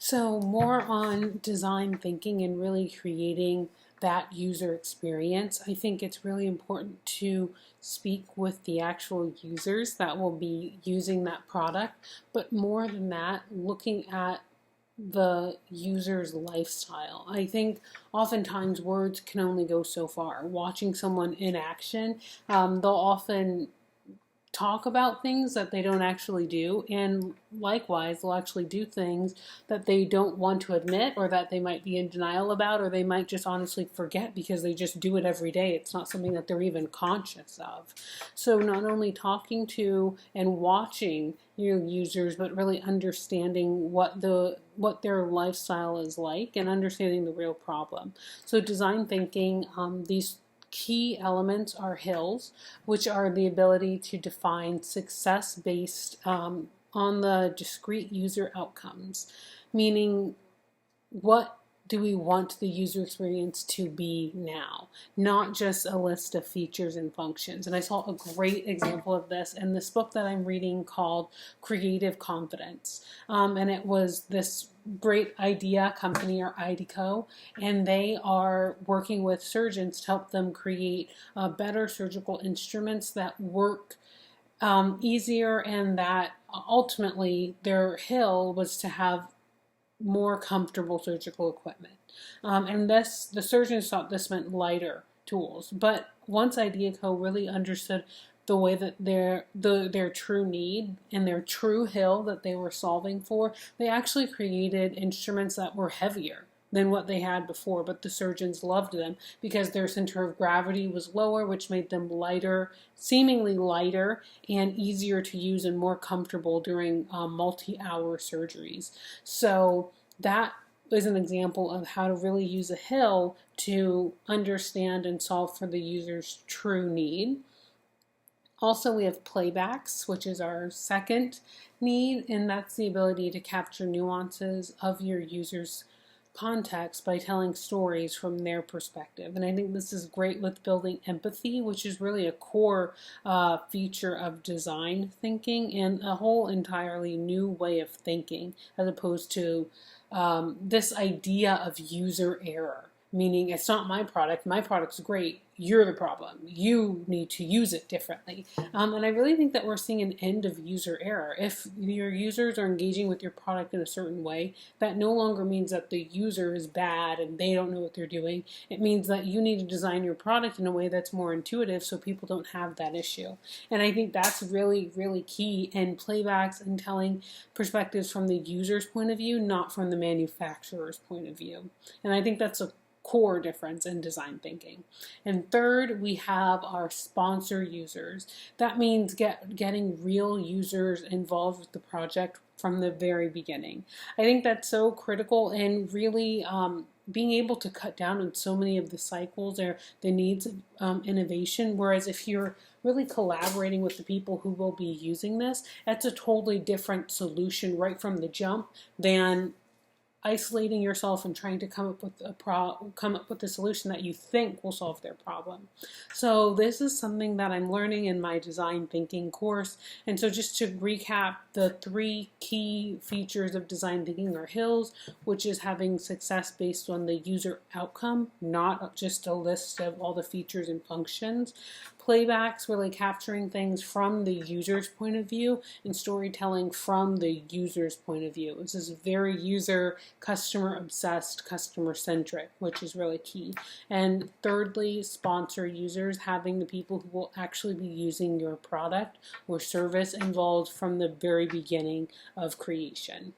So more on design thinking and really creating that user experience. I think it's really important to speak with the actual users that will be using that product, but more than that, looking at the user's lifestyle. I think oftentimes words can only go so far. Watching someone in action, they'll often talk about things that they don't actually do, and likewise they'll actually do things that they don't want to admit, or that they might be in denial about, or they might just honestly forget because they just do it every day. It's not something that they're even conscious of. So not only talking to and watching your users, but really understanding what their lifestyle is like and understanding the real problem. So design thinking, these key elements are hills, which are the ability to define success based on the discrete user outcomes, meaning what do we want the user experience to be now, not just a list of features and functions. And I saw a great example of this in this book that I'm reading called Creative Confidence. And it was this great idea company, or IDECO, and they are working with surgeons to help them create better surgical instruments that work easier, and that ultimately their hill was to have more comfortable surgical equipment. And the surgeons thought this meant lighter tools. But once IdeaCo really understood the way that their true need and their true hill that they were solving for, they actually created instruments that were heavier than what they had before, but the surgeons loved them because their center of gravity was lower, which made them lighter, seemingly lighter, and easier to use and more comfortable during multi-hour surgeries. So that is an example of how to really use a hill to understand and solve for the user's true need. Also, we have playbacks, which is our second need, and that's the ability to capture nuances of your user's context by telling stories from their perspective. And I think this is great with building empathy, which is really a core feature of design thinking and a whole entirely new way of thinking, as opposed to this idea of user error, meaning it's not my product's great, you're the problem, you need to use it differently. And I really think that we're seeing an end of user error. If your users are engaging with your product in a certain way, that no longer means that the user is bad and they don't know what they're doing. It means that you need to design your product in a way that's more intuitive so people don't have that issue. And I think that's really, really key in playbacks and telling perspectives from the user's point of view, not from the manufacturer's point of view. And I think that's a core difference in design thinking. And third, we have our sponsor users. That means getting real users involved with the project from the very beginning. I think that's so critical in really being able to cut down on so many of the cycles or the needs of innovation. Whereas if you're really collaborating with the people who will be using this, that's a totally different solution right from the jump than isolating yourself and trying to come up with a solution that you think will solve their problem. So this is something that I'm learning in my design thinking course. And so just to recap, the three key features of design thinking are hills, which is having success based on the user outcome, not just a list of all the features and functions. Playbacks, really capturing things from the user's point of view, and storytelling from the user's point of view. This is very user, customer obsessed, customer centric, which is really key. And thirdly, sponsor users, having the people who will actually be using your product or service involved from the very beginning of creation.